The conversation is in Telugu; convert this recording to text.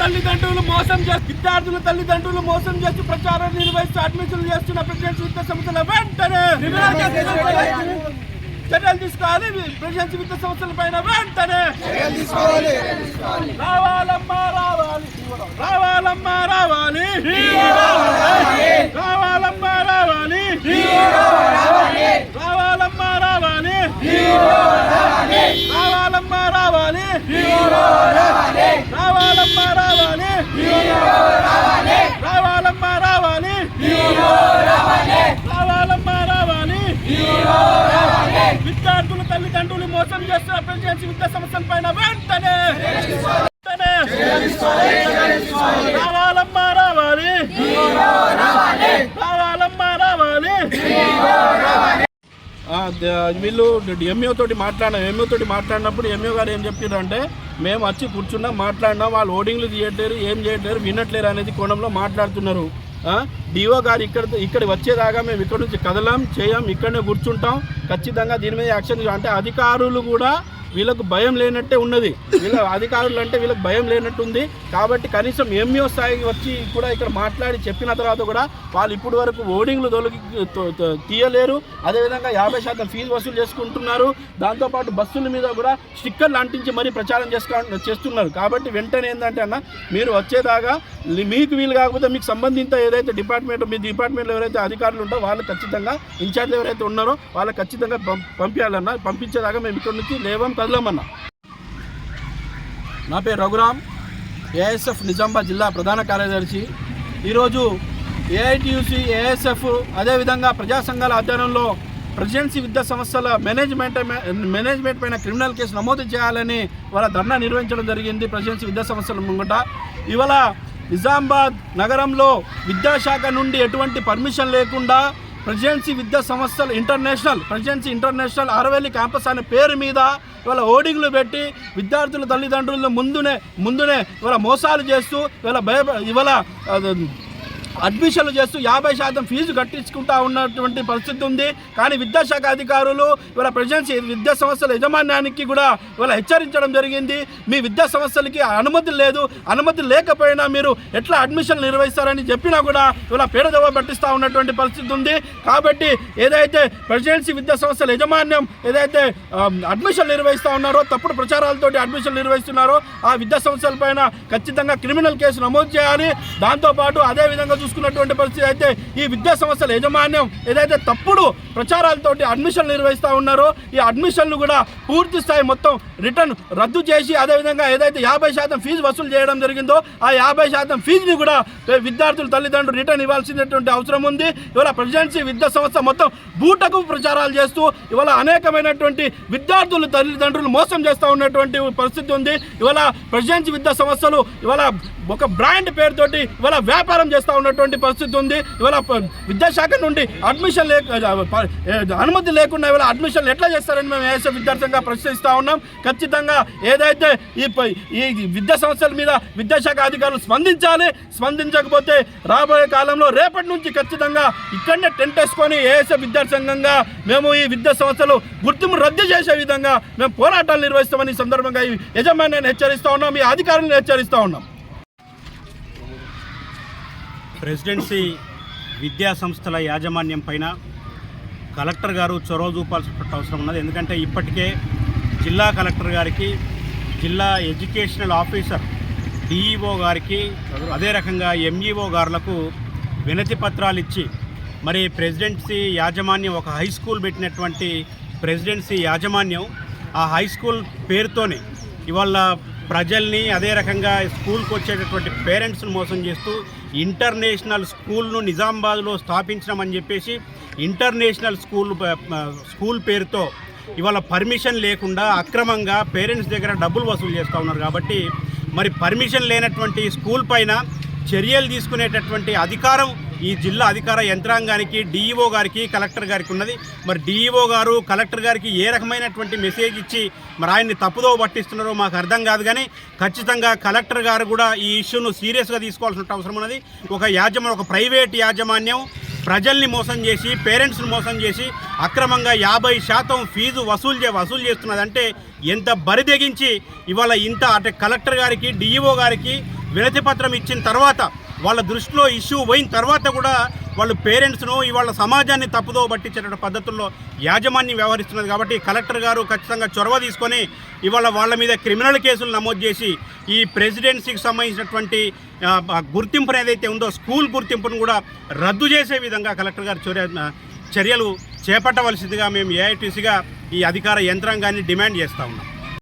తల్లిదండ్రులు మోసం చేసి విద్యార్థుల తల్లిదండ్రులు మోసం చేసి ప్రచారం నిర్వహిస్తూ అడ్మిషన్లు చేస్తున్న ప్రెసిడెన్సీ విద్యా సంస్థల వెంటనే చర్యలు తీసుకోవాలి. ప్రెసిడెన్సీ విద్యా సంస్థల పైన వెంటనే రావాలమ్మా రావాలి, రావాలమ్మా రావాలి, రావాలమ్మా రావాలి, రావాలమ్మా రావాలి, రావాలమ్మా రావాలి, రావాలమ్మా రావాలి, రావాలమ్మా రావాలి, రావాలమ్మా రావాలి. విద్యార్థుల తల్లిదండ్రులు మోసం చేస్తున్న ప్రెసిడెన్సీ విద్యా సంస్థల పైన వెంటనే రావాలమ్మా రావాలి, రావాలమ్మా రావాలి. వీళ్ళు ఎంఈఓ తోటి మాట్లాడినప్పుడు ఎంఈఓ గారు ఏం చెప్పారంటే, మేము వచ్చి కూర్చున్నాం, మాట్లాడినాం, వాళ్ళు ఓడింగ్లు చేయట్లేరు, ఏం చేయట్లేరు, వినట్లేరు అనేది కోణంలో మాట్లాడుతున్నారు. డిఓ గారు ఇక్కడ వచ్చేదాకా మేము ఇక్కడ నుంచి కదలాం చేయం, ఇక్కడనే కూర్చుంటాం, ఖచ్చితంగా దీని మీద యాక్షన్. అంటే అధికారులు కూడా వీళ్ళకు భయం లేనట్టే ఉన్నది. అధికారులు అంటే వీళ్ళకి భయం లేనట్టు ఉంది. కాబట్టి కనీసం ఎంఈఓ స్థాయికి వచ్చి కూడా ఇక్కడ మాట్లాడి చెప్పిన తర్వాత కూడా వాళ్ళు ఇప్పటి వరకు ఓడింగ్లు తీయలేరు. అదేవిధంగా 50% ఫీజు వసూలు చేసుకుంటున్నారు. దాంతోపాటు బస్సుల మీద కూడా స్టిక్కర్లు అంటించి మరీ ప్రచారం చేస్తున్నారు. కాబట్టి వెంటనే ఏంటంటే అన్న, మీరు వచ్చేదాకా మీకు వీలు కాకపోతే మీకు సంబంధిత ఏదైతే మీ డిపార్ట్మెంట్లో ఎవరైతే అధికారులు ఉంటారో వాళ్ళు ఖచ్చితంగా ఇన్ఛార్జ్ ఎవరైతే ఉన్నారో వాళ్ళకి ఖచ్చితంగా పంపించాలన్నా. పంపించేదాకా మేము ఇక్కడ నుంచి లేవం కదలమన్నా. నా పేరు రఘురామ్, ఏఎస్ఎఫ్ నిజామాబాద్ జిల్లా ప్రధాన కార్యదర్శి. ఈరోజు ఏఐటియుసి, ఏఎస్ఎఫ్ అదేవిధంగా ప్రజా సంఘాల ఆధ్వర్యంలో ప్రెసిడెన్సీ విద్యా సంస్థల మేనేజ్మెంట్ పైన క్రిమినల్ కేసు నమోదు చేయాలని వాళ్ళ ధర్నా నిర్వహించడం జరిగింది. ప్రెసిడెన్సీ విద్యా సంస్థల ముంగట ఇవాళ నిజామాబాద్ నగరంలో విద్యాశాఖ నుండి ఎటువంటి పర్మిషన్ లేకుండా ప్రెసిడెన్సీ విద్యా సంస్థలు ప్రెసిడెన్సీ ఇంటర్నేషనల్ ఆరవెల్లి క్యాంపస్ అనే పేరు మీద ఇవాళ ఓడింగ్లు పెట్టి విద్యార్థుల తల్లిదండ్రులను ముందునే ఇవాళ మోసాలు చేస్తూ ఇవాళ అడ్మిషన్లు చేస్తూ 50% ఫీజు కట్టించుకుంటా ఉన్నటువంటి పరిస్థితి ఉంది. కానీ విద్యాశాఖ అధికారులు ఇవాళ ప్రెసిడెన్సీ విద్యా సంస్థల యజమాన్యానికి కూడా ఇవాళ హెచ్చరించడం జరిగింది. మీ విద్యా సంస్థలకి అనుమతి లేదు, అనుమతి లేకపోయినా మీరు ఎట్లా అడ్మిషన్లు నిర్వహిస్తారని చెప్పినా కూడా ఇవాళ పేడదవ పట్టిస్తూ ఉన్నటువంటి పరిస్థితి ఉంది. కాబట్టి ఏదైతే ప్రెసిడెన్సీ విద్యా సంస్థల యజమాన్యం ఏదైతే అడ్మిషన్లు నిర్వహిస్తూ ఉన్నారో, తప్పుడు ప్రచారాలతోటి అడ్మిషన్లు నిర్వహిస్తున్నారో ఆ విద్యా సంస్థల పైన ఖచ్చితంగా క్రిమినల్ కేసు నమోదు చేయాలి. దాంతోపాటు అదేవిధంగా చూసుకున్నటువంటి పరిస్థితి అయితే ఈ విద్యా సంస్థల యజమాన్యం ఏదైతే తప్పుడు ప్రచారాలతోటి అడ్మిషన్లు నిర్వహిస్తూ ఉన్నారో ఈ అడ్మిషన్లు కూడా పూర్తి స్థాయి మొత్తం రిటర్న్ రద్దు చేసి, అదేవిధంగా ఏదైతే 50% ఫీజు వసూలు చేయడం జరిగిందో ఆ 50% ఫీజుని కూడా విద్యార్థుల తల్లిదండ్రులు రిటర్న్ ఇవ్వాల్సినటువంటి అవసరం ఉంది. ఇవాళ ప్రెసిడెన్సీ విద్యా సంస్థ మొత్తం బూటకు ప్రచారాలు చేస్తూ ఇవాళ అనేకమైనటువంటి విద్యార్థుల తల్లిదండ్రులు మోసం చేస్తూ ఉన్నటువంటి పరిస్థితి ఉంది. ఇవాళ ప్రెసిడెన్సీ విద్యా సంస్థలు ఇవాళ ఒక బ్రాండ్ పేరుతోటి ఇవాళ వ్యాపారం చేస్తూ ఉన్నటువంటి పరిస్థితి ఉంది. ఇవాళ విద్యాశాఖ నుండి అనుమతి లేకుండా ఇవాళ అడ్మిషన్లు ఎట్లా చేస్తారని మేము ఏఎస్ఎఫ్ విద్యార్థంగా ప్రశ్నిస్తూ ఉన్నాం. ఖచ్చితంగా ఏదైతే ఈ విద్యా సంస్థల మీద విద్యాశాఖ అధికారులు స్పందించకపోతే రాబోయే కాలంలో రేపటి నుంచి ఖచ్చితంగా ఇక్కడనే టెంట్ వేసుకొని ఏఎస్ఎఫ్ విద్యాసంఘంగా మేము ఈ విద్యా సంస్థలు గుర్తింపు రద్దు చేసే విధంగా మేము పోరాటాలు నిర్వహిస్తామని సందర్భంగా ఈ యజమాన్యాన్ని హెచ్చరిస్తూ ఉన్నాం, ఈ అధికారులను హెచ్చరిస్తూ ఉన్నాం. ప్రెసిడెన్సీ విద్యా సంస్థల యాజమాన్యం పైన కలెక్టర్ గారు చొరవ చూపాల్సిన అవసరం ఉన్నది. ఎందుకంటే ఇప్పటికే జిల్లా కలెక్టర్ గారికి, జిల్లా ఎడ్యుకేషనల్ ఆఫీసర్ డిఈఓ గారికి, అదే రకంగా ఎంఈఓ గారులకు వినతి పత్రాలు ఇచ్చి మరి ప్రెసిడెన్సీ యాజమాన్యం ఒక హై స్కూల్ పెట్టినటువంటి ప్రెసిడెన్సీ యాజమాన్యం ఆ హై స్కూల్ పేరుతోనే ఇవాళ ప్రజల్ని, అదే రకంగా స్కూల్కి వచ్చేటటువంటి పేరెంట్స్ను మోసం చేస్తూ ఇంటర్నేషనల్ స్కూల్ను నిజామాబాద్లో స్థాపించమని చెప్పేసి ఇంటర్నేషనల్ స్కూల్ పేరుతో ఇవాళ పర్మిషన్ లేకుండా అక్రమంగా పేరెంట్స్ దగ్గర డబ్బులు వసూలు చేస్తూ ఉన్నారు. కాబట్టి మరి పర్మిషన్ లేనటువంటి స్కూల్ పైన చర్యలు తీసుకునేటటువంటి అధికారం ఈ జిల్లా అధికార యంత్రాంగానికి, డిఈఓ గారికి, కలెక్టర్ గారికి ఉన్నది. మరి డిఈఓ గారు కలెక్టర్ గారికి ఏ రకమైనటువంటి మెసేజ్ ఇచ్చి మరి ఆయన్ని తప్పుదో పట్టిస్తున్నారో మాకు అర్థం కాదు. కానీ ఖచ్చితంగా కలెక్టర్ గారు కూడా ఈ ఇష్యూను సీరియస్గా తీసుకోవాల్సిన అవసరం ఉన్నది. ఒక ప్రైవేట్ యాజమాన్యం ప్రజల్ని మోసం చేసి, పేరెంట్స్ని మోసం చేసి అక్రమంగా 50% ఫీజు వసూలు చేస్తున్నదంటే ఎంత బరిదెగించి ఇవాళ ఇంత అంటే కలెక్టర్ గారికి, డిఈఓ గారికి వినతి పత్రం ఇచ్చిన తర్వాత వాళ్ళ దృష్టిలో ఇష్యూ పోయిన తర్వాత కూడా వాళ్ళు పేరెంట్స్ను ఇవాళ సమాజాన్ని తప్పుదో పట్టించేట పద్ధతుల్లో యాజమాన్యం వ్యవహరిస్తున్నది. కాబట్టి కలెక్టర్ గారు ఖచ్చితంగా చొరవ తీసుకొని ఇవాళ వాళ్ళ మీద క్రిమినల్ కేసులు నమోదు చేసి ఈ ప్రెసిడెన్సీకి సంబంధించినటువంటి గుర్తింపును ఏదైతే ఉందో స్కూల్ గుర్తింపును కూడా రద్దు చేసే విధంగా కలెక్టర్ గారు చర్యలు చేపట్టవలసిందిగా మేము ఏఐటీసీగా ఈ అధికార యంత్రాంగాన్ని డిమాండ్ చేస్తూ ఉన్నాం.